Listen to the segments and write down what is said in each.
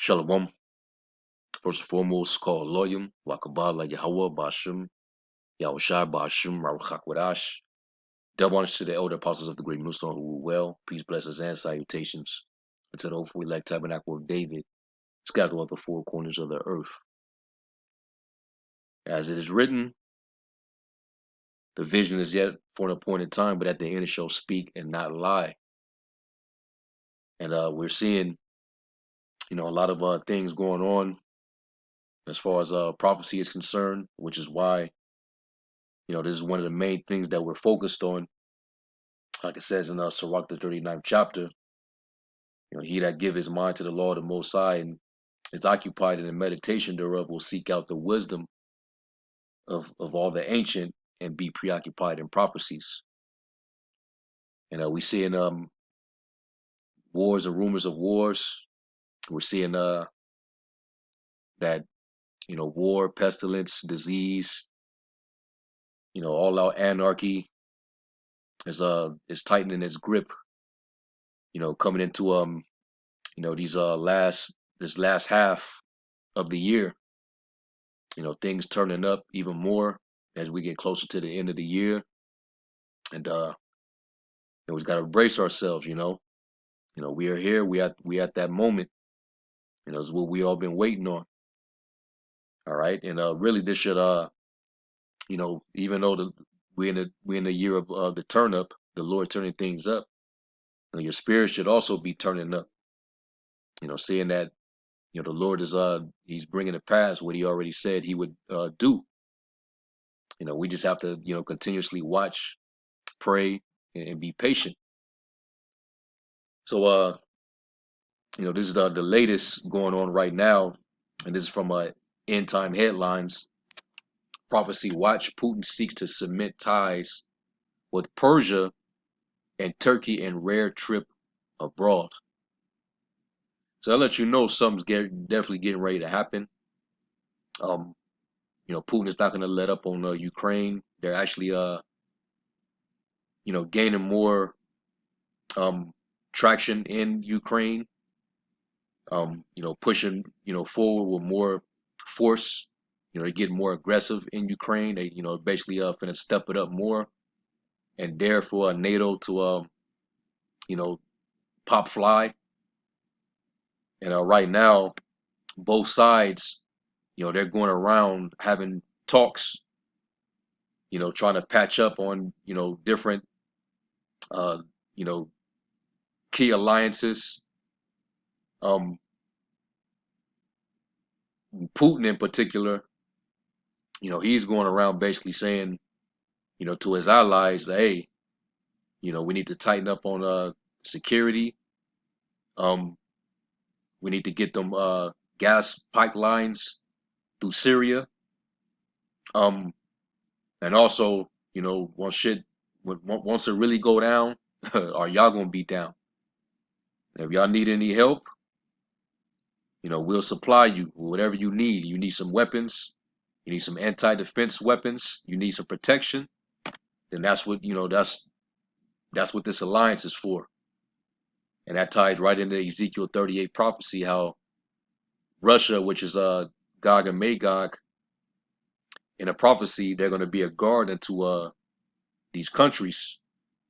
Shalom. First and foremost, call Loyum, Wakabala Yahweh Bashim, Yahushai Bashim, Raruchakwadash. Double honors to the elder apostles of the great Millstone who were well. Peace, blessings, and salutations. And to the hopeful elect tabernacle of David, scattered throughout the four corners of the earth. As it is written, the vision is yet for an appointed time, but at the end it shall speak and not lie. And we're seeing, a lot of things going on as far as prophecy is concerned, which is why, this is one of the main things that we're focused on. Like it says in Sirach, the 39th chapter, he that give his mind to the law of the Most High and is occupied in the meditation thereof will seek out the wisdom of all the ancient and be preoccupied in prophecies. And we see in wars and rumors of wars, we're seeing that, war, pestilence, disease, all out anarchy is tightening its grip, coming into this last half of the year. Things turning up even more as we get closer to the end of the year. And we've got to brace ourselves, we are here, we at that moment. Is what we all been waiting on. All right. And really this should even though we in the year of the turn up, the Lord turning things up, your spirit should also be turning up. Seeing that the Lord is he's bringing to pass what he already said he would do. We just have to continuously watch, pray, and be patient. So this is the latest going on right now, and this is from End Time Headlines. Prophecy Watch: Putin seeks to cement ties with Persia and Turkey in rare trip abroad. So I'll let you know something's definitely getting ready to happen. Putin is not going to let up on Ukraine. They're actually gaining more traction in Ukraine. Pushing forward with more force. They get more aggressive in Ukraine. They basically finna step it up more, and dare for NATO to pop fly. And right now, both sides, they're going around having talks, trying to patch up on different uh, key alliances. Putin in particular, he's going around basically saying, to his allies, hey, we need to tighten up on security. We need to get them gas pipelines through Syria. And also, once it really go down, are y'all gonna be down? And if y'all need any help, we'll supply you with whatever you need. You need some weapons, you need some anti-defense weapons, you need some protection. Then that's what that's what this alliance is for. And that ties right into Ezekiel 38 prophecy, how Russia, which is Gog and Magog, in a prophecy, they're going to be a guard into these countries,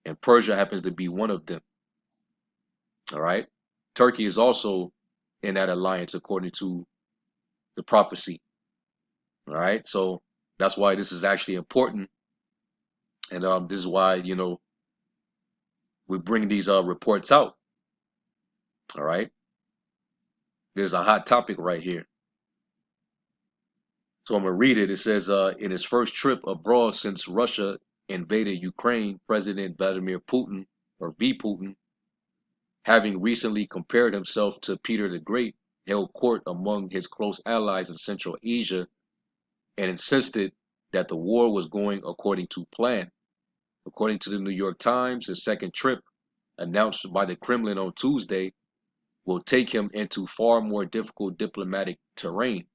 and Persia happens to be one of them. All right, Turkey is also in that alliance according to the prophecy. All right, so that's why this is actually important, and this is why we bring these reports out. All right, there's a hot topic right here. So I'm gonna read it. It says, in his first trip abroad since Russia invaded Ukraine, President Vladimir Putin, or V. Putin, having recently compared himself to Peter the Great, held court among his close allies in Central Asia and insisted that the war was going according to plan. According to the New York Times, his second trip, announced by the Kremlin on Tuesday, will take him into far more difficult diplomatic terrain.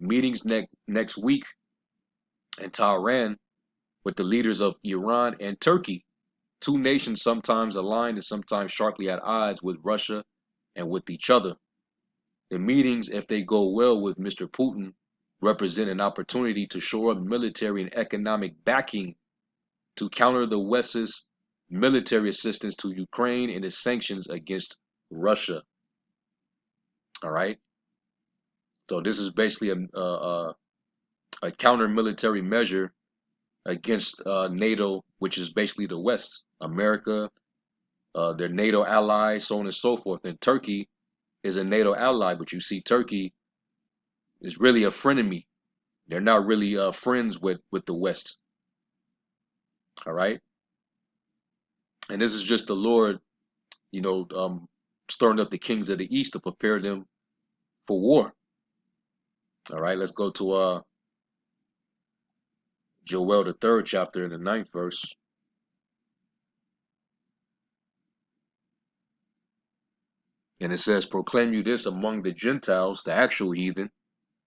Meetings next week in Tehran with the leaders of Iran and Turkey, two nations sometimes aligned and sometimes sharply at odds with Russia and with each other. The meetings, if they go well with Mr. Putin, represent an opportunity to shore up military and economic backing to counter the West's military assistance to Ukraine and its sanctions against Russia. All right. So this is basically a counter military measure against NATO, which is basically the West, America, their NATO allies, so on and so forth. And Turkey is a NATO ally, but you see Turkey is really a frenemy. They're not really friends with the West. All right. And this is just the Lord, stirring up the kings of the East to prepare them for war. All right. Let's go to Joel, the 3rd chapter, in the 9th verse. And it says, proclaim you this among the Gentiles, the actual heathen.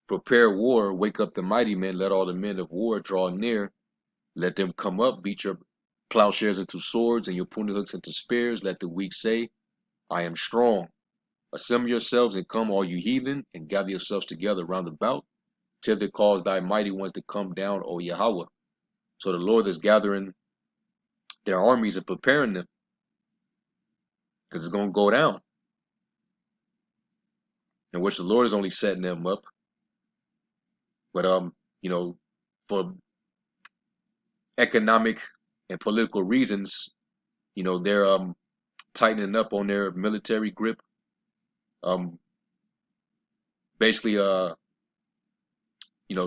Prepare war, wake up the mighty men, let all the men of war draw near. Let them come up, beat your plowshares into swords and your pruning hooks into spears. Let the weak say, I am strong. Assemble yourselves and come, all you heathen, and gather yourselves together round about, till they cause thy mighty ones to come down, O Yahweh. So the Lord is gathering their armies and preparing them, because it's going to go down, in which the Lord is only setting them up. But for economic and political reasons, they're tightening up on their military grip. Basically,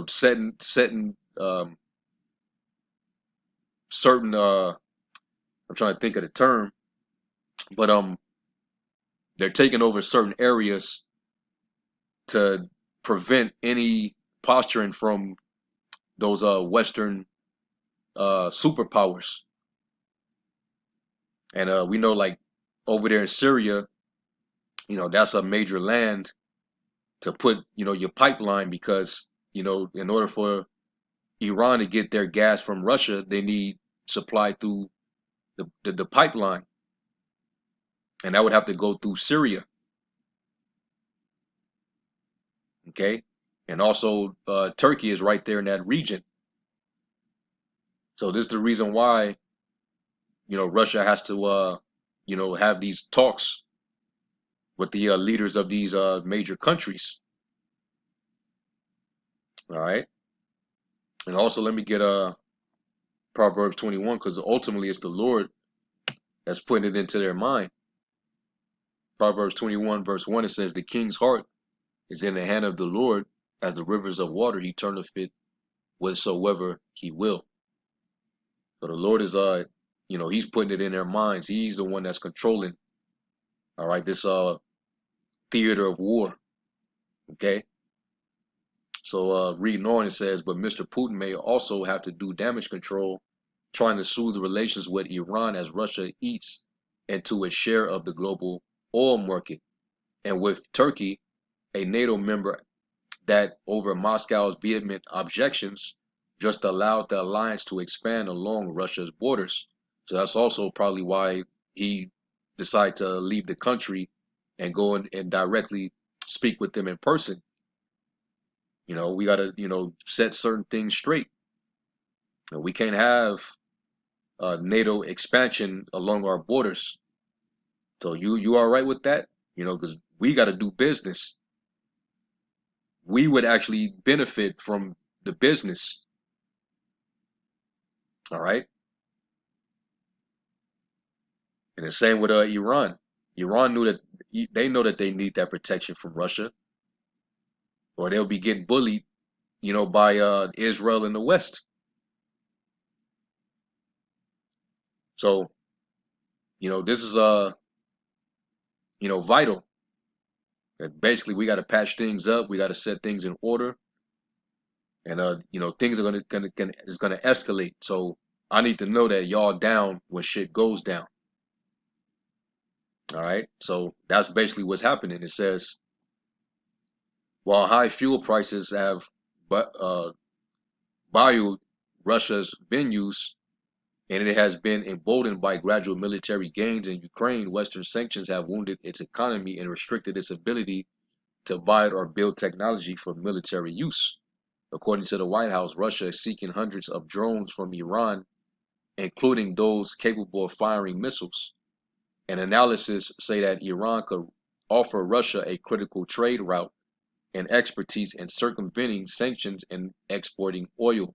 setting certain. I'm trying to think of the term, but they're taking over certain areas to prevent any posturing from those Western superpowers. And we know, like over there in Syria, that's a major land to put, your pipeline, because, in order for Iran to get their gas from Russia, they need supply through the pipeline, and that would have to go through Syria. Okay, and also Turkey is right there in that region. So this is the reason why, Russia has to, have these talks with the leaders of these major countries. All right, and also let me get Proverbs 21, because ultimately it's the Lord that's putting it into their mind. Proverbs 21 verse 1, it says, the king's heart is in the hand of the Lord, as the rivers of water he turneth it whatsoever he will. So the Lord is he's putting it in their minds. He's the one that's controlling, all right, this theater of war. Okay. So reading on, it says, but Mr. Putin may also have to do damage control, trying to soothe the relations with Iran as Russia eats into its share of the global oil market, and with Turkey, a NATO member, that over Moscow's vehement objections just allowed the alliance to expand along Russia's borders. So that's also probably why he decided to leave the country and go in and directly speak with them in person. We got to, set certain things straight. We can't have NATO expansion along our borders. So you all right with that? Because we got to do business. We would actually benefit from the business. All right. And the same with Iran. Iran knew that they know that they need that protection from Russia, or they'll be getting bullied, by Israel in the West. So, this is vital. That basically we got to patch things up. We got to set things in order, and things are gonna escalate. So I need to know that y'all down when shit goes down. All right. So that's basically what's happening. It says, while high fuel prices have buoyed Russia's venues, and it has been emboldened by gradual military gains in Ukraine, Western sanctions have wounded its economy and restricted its ability to buy or build technology for military use. According to the White House, Russia is seeking hundreds of drones from Iran, including those capable of firing missiles. And analysis say that Iran could offer Russia a critical trade route and expertise in circumventing sanctions and exporting oil.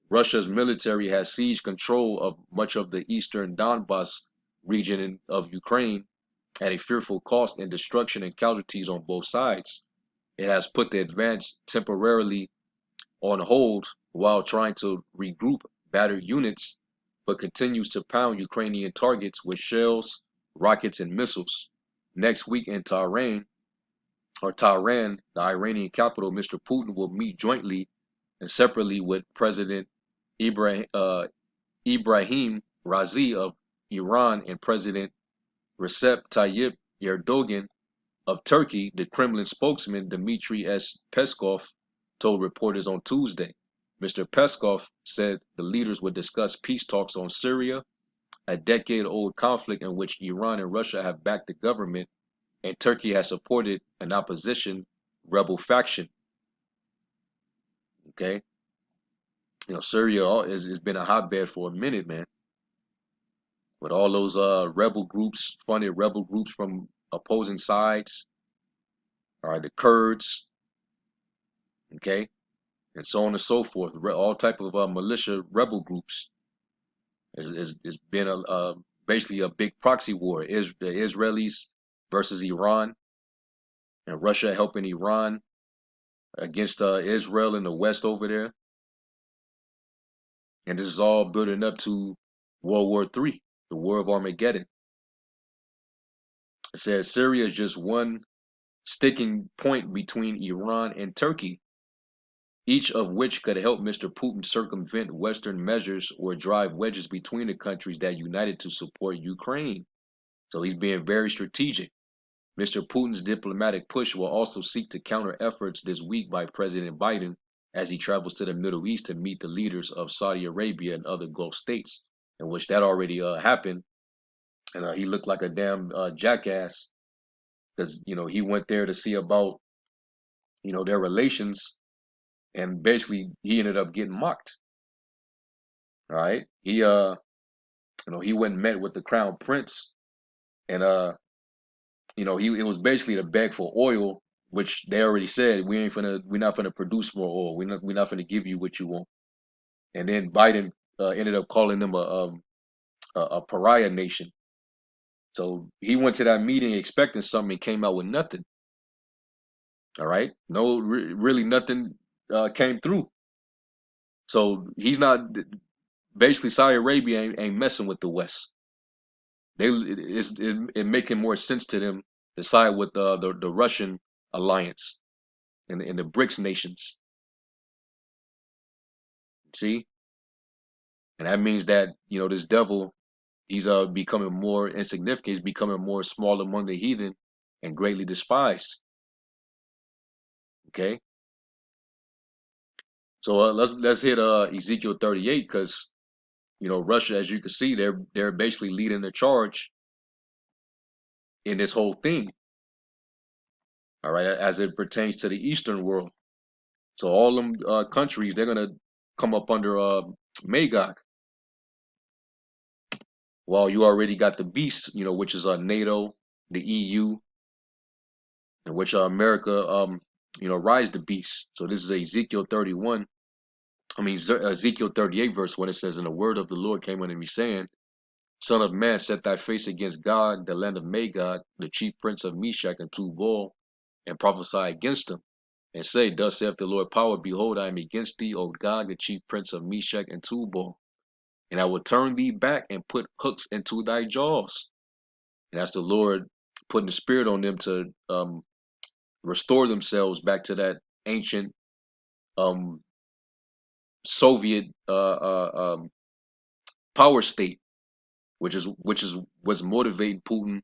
Russia's military has seized control of much of the eastern Donbas region of Ukraine at a fearful cost in destruction and casualties on both sides. It has put the advance temporarily on hold while trying to regroup battered units, but continues to pound Ukrainian targets with shells, rockets, and missiles. Next week in Tehran, the Iranian capital, Mr. Putin will meet jointly and separately with President Ibrahim Raisi of Iran and President Recep Tayyip Erdogan of Turkey. The Kremlin spokesman Dmitry S. Peskov told reporters on Tuesday. Mr. Peskov said the leaders would discuss peace talks on Syria, a decade-old conflict in which Iran and Russia have backed the government and Turkey has supported an opposition rebel faction. Okay, Syria has been a hotbed for a minute, man, with all those rebel groups, funded rebel groups from opposing sides. All right, the Kurds, okay, and so on and so forth. All type of militia rebel groups. It's been basically a big proxy war. The Israelis versus Iran, and Russia helping Iran against Israel in the West over there. And this is all building up to World War III, the War of Armageddon. It says Syria is just one sticking point between Iran and Turkey, each of which could help Mr. Putin circumvent Western measures or drive wedges between the countries that united to support Ukraine. So he's being very strategic. Mr. Putin's diplomatic push will also seek to counter efforts this week by President Biden as he travels to the Middle East to meet the leaders of Saudi Arabia and other Gulf states, in which that already happened. And he looked like a damn jackass because, he went there to see about, their relations, and basically he ended up getting mocked. All right. He went and met with the crown prince, and it was basically to beg for oil, which they already said we're not gonna produce more oil. We're not gonna give you what you want. And then Biden ended up calling them a pariah nation. So he went to that meeting expecting something and came out with nothing. All right, no, really nothing came through. So he's not basically Saudi Arabia ain't messing with the West. It making more sense to them to side with the Russian alliance and the BRICS nations. See, and that means that this devil, he's becoming more insignificant. He's becoming more small among the heathen and greatly despised. Okay, so let's hit Ezekiel 38 because Russia, as you can see, they're basically leading the charge in this whole thing. All right, as it pertains to the Eastern world. So all them countries, they're gonna come up under Magog. Well, you already got the beast, which is NATO, the EU, in which America, rides the beast. So this is Ezekiel 31. I mean, Ezekiel 38, verse 1, it says, "And the word of the Lord came unto me, saying, Son of man, set thy face against God, the land of Magog, the chief prince of Meshach and Tubal, and prophesy against him, and say, Thus saith the Lord power, behold, I am against thee, O God, the chief prince of Meshach and Tubal, and I will turn thee back and put hooks into thy jaws." And that's the Lord putting the spirit on them to restore themselves back to that ancient um, Soviet power state, which is what's motivating Putin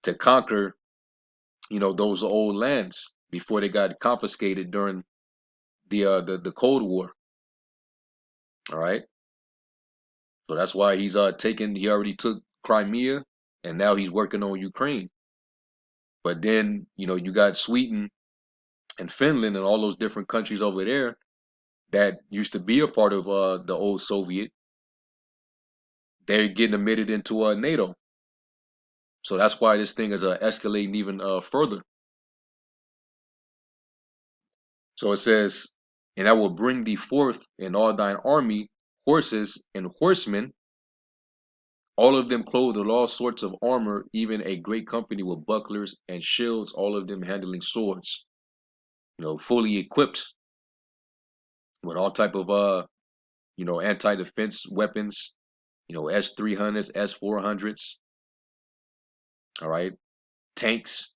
to conquer, those old lands before they got confiscated during the Cold War. All right, so that's why he's taken. He already took Crimea, and now he's working on Ukraine. But then, you got Sweden and Finland and all those different countries over there that used to be a part of the old Soviet. They're getting admitted into NATO. So that's why this thing is escalating even further. So it says, and I will bring thee forth in all thine army, horses and horsemen, all of them clothed with all sorts of armor, even a great company with bucklers and shields, all of them handling swords, fully equipped with all type of anti-defense weapons, S-300s, S-400s, all right, tanks.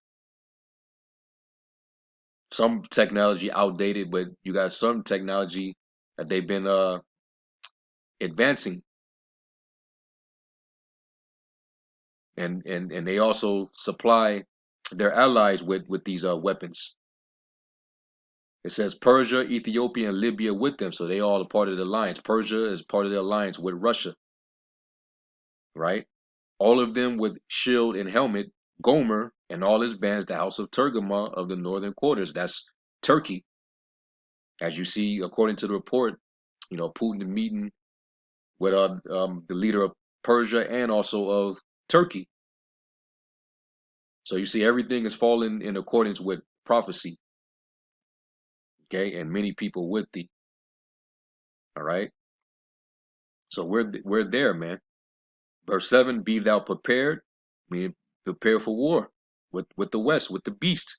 Some technology outdated, but you got some technology that they've been advancing, and they also supply their allies with these weapons. It says Persia, Ethiopia, and Libya with them, so they all are part of the alliance. Persia is part of the alliance with Russia, right? All of them with shield and helmet. Gomer and all his bands, the house of Tergama of the northern quarters. That's Turkey, as you see, according to the report. Putin meeting with the leader of Persia and also of Turkey. So you see, everything is falling in accordance with prophecy. Okay, and many people with thee. All right. So we're there, man. Verse 7: Be thou prepared, meaning prepare for war with the West, with the beast,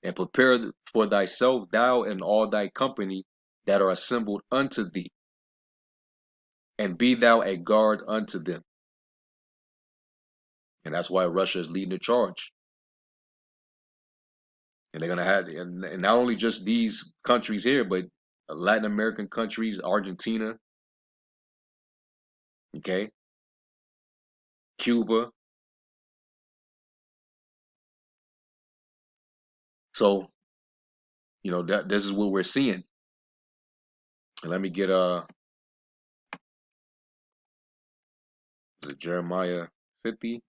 and prepare for thyself, thou and all thy company that are assembled unto thee, and be thou a guard unto them. And that's why Russia is leading the charge. And they're gonna have, and not only just these countries here, but Latin American countries, Argentina, okay, Cuba. So that this is what we're seeing. And let me get Jeremiah 50.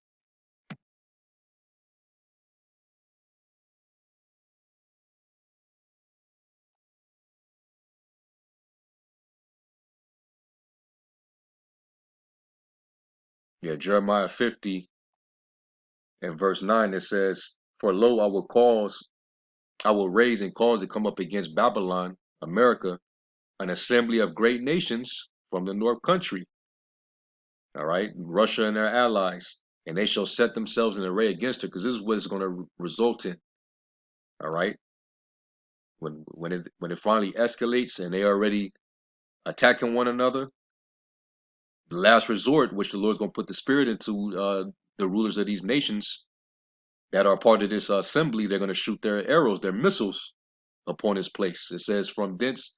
Yeah, Jeremiah 50 and verse 9, it says, For lo, I will raise and cause to come up against Babylon, America, an assembly of great nations from the north country. All right, Russia and their allies, and they shall set themselves in array against her, because this is what it's going to result in. All right, when it finally escalates and they are already attacking one another, the last resort, which the Lord's going to put the spirit into the rulers of these nations that are part of this assembly, they're going to shoot their arrows, their missiles upon his place. It says, From thence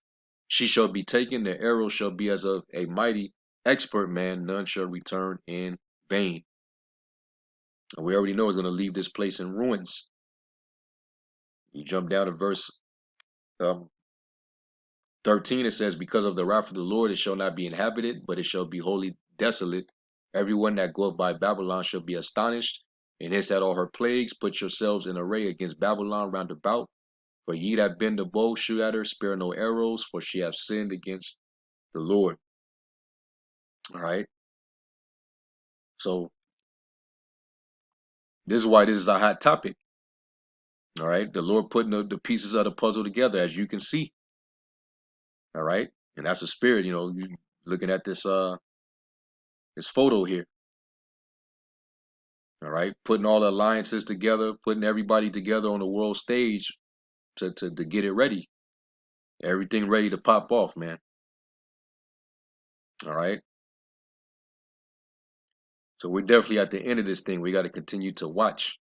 she shall be taken, the arrow shall be as of a mighty expert man, none shall return in vain. And we already know it's going to leave this place in ruins. You jump down to verse um, 13, it says, Because of the wrath of the Lord it shall not be inhabited, but it shall be wholly desolate. Everyone that goeth by Babylon shall be astonished, and hence at all her plagues. Put yourselves in array against Babylon round about. For ye that bend the bow, shoot at her, spare no arrows, for she hath sinned against the Lord. All right. So this is why this is a hot topic. All right. The Lord putting the pieces of the puzzle together, as you can see. All right. And that's a spirit, you looking at this photo here. All right. Putting all the alliances together, putting everybody together on the world stage to get it ready. Everything ready to pop off, man. All right. So we're definitely at the end of this thing. We got to continue to watch.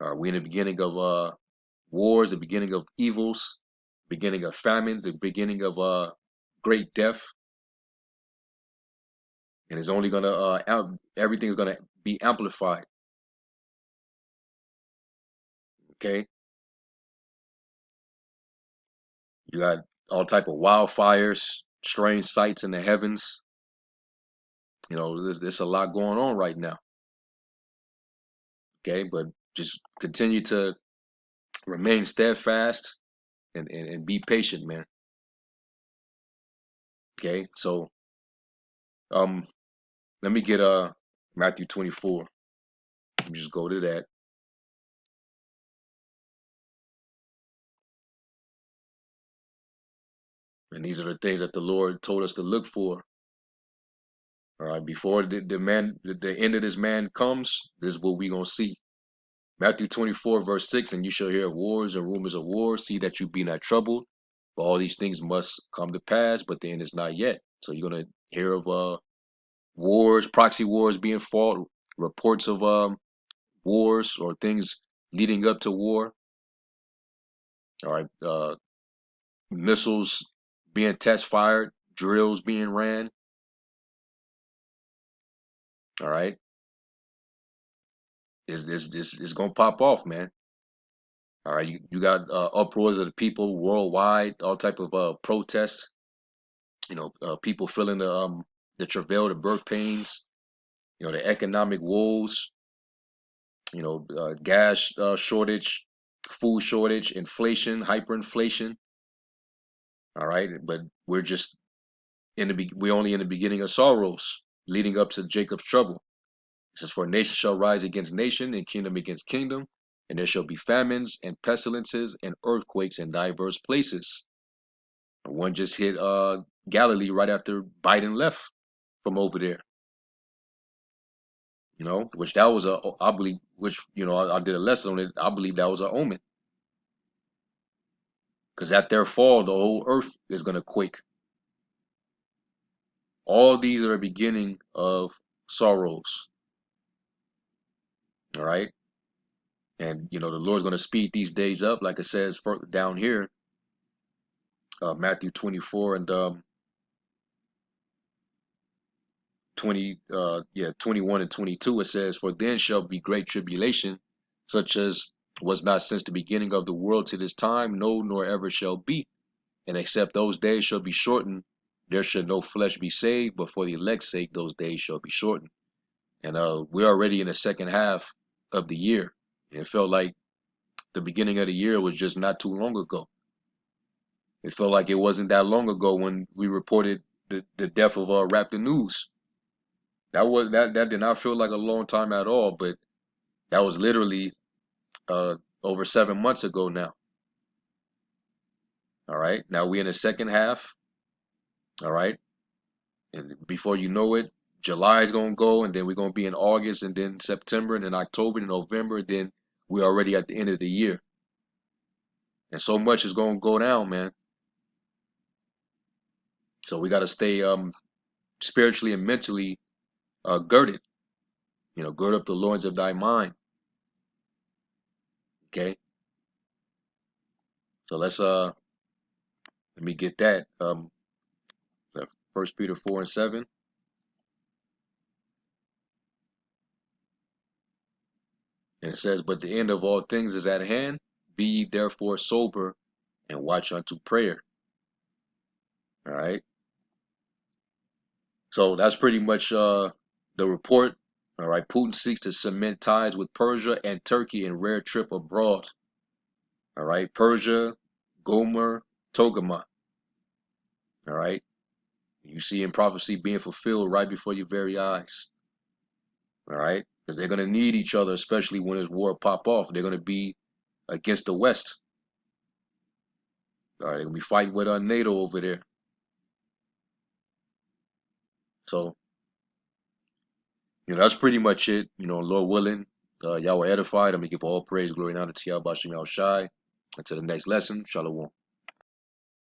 We're in the beginning of wars, the beginning of evils, beginning of famines, the beginning of great death, and it's only gonna everything's gonna be amplified. Okay, you got all type of wildfires, strange sights in the heavens. There's a lot going on right now. Okay, but just continue to remain steadfast and be patient, man. Okay, so um, let me get Matthew 24. Let me just go to that. And these are the things that the Lord told us to look for. All right, before the end of this man comes, this is what we gonna see. Matthew 24, verse 6, and you shall hear of wars and rumors of wars. See that you be not troubled. For all these things must come to pass, but the end is not yet. So you're gonna hear of wars, proxy wars being fought, reports of wars or things leading up to war. All right, missiles being test fired, drills being ran. All right, it's gonna pop off, man. All right, you got uproars of the people worldwide, all type of protests. People feeling the travail, the birth pains. The economic woes. Gas shortage, food shortage, inflation, hyperinflation. All right, but we're only in the beginning of sorrows, leading up to Jacob's trouble. It says, "For nation shall rise against nation, and kingdom against kingdom, and there shall be famines and pestilences and earthquakes in diverse places." One just hit Galilee right after Biden left from over there. Which that was I believe, which I did a lesson on it. I believe that was an omen, because at their fall, the whole earth is gonna quake. All these are a beginning of sorrows. All right, and the Lord's gonna speed these days up, like it says down here, Matthew 24 and 21 and 22. It says, "For then shall be great tribulation, such as was not since the beginning of the world to this time, no, nor ever shall be. And except those days shall be shortened, there shall no flesh be saved, but for the elect's sake those days shall be shortened." And we're already in the second half of the year. It felt like the beginning of the year was just not too long ago. It felt like it wasn't that long ago when we reported the death of Raptor News. That did not feel like a long time at all, but that was literally uh, over 7 months ago now. All right, now we're in the second half. All right, and before you know it, July is gonna go, and then we're gonna be in August, and then September, and then October, and November. And then we're already at the end of the year, and so much is gonna go down, man. So we got to stay spiritually and mentally girded. Gird up the loins of thy mind. Okay, so let me get that. First Peter 4:7, and it says, "But the end of all things is at hand. Be ye therefore sober, and watch unto prayer." All right. So that's pretty much the report. All right. Putin seeks to cement ties with Persia and Turkey in rare trip abroad. All right. Persia, Gomer, Togama. All right. You see in prophecy being fulfilled right before your very eyes. All right. Because they're going to need each other, especially when this war pop off. They're going to be against the West. All right. They're going to be fighting with NATO over there. So, that's pretty much it. Lord willing, y'all were edified. I'm going to give all praise, glory, and honor to y'all, Bashim Yahweh Shai. Until the next lesson, Shalom.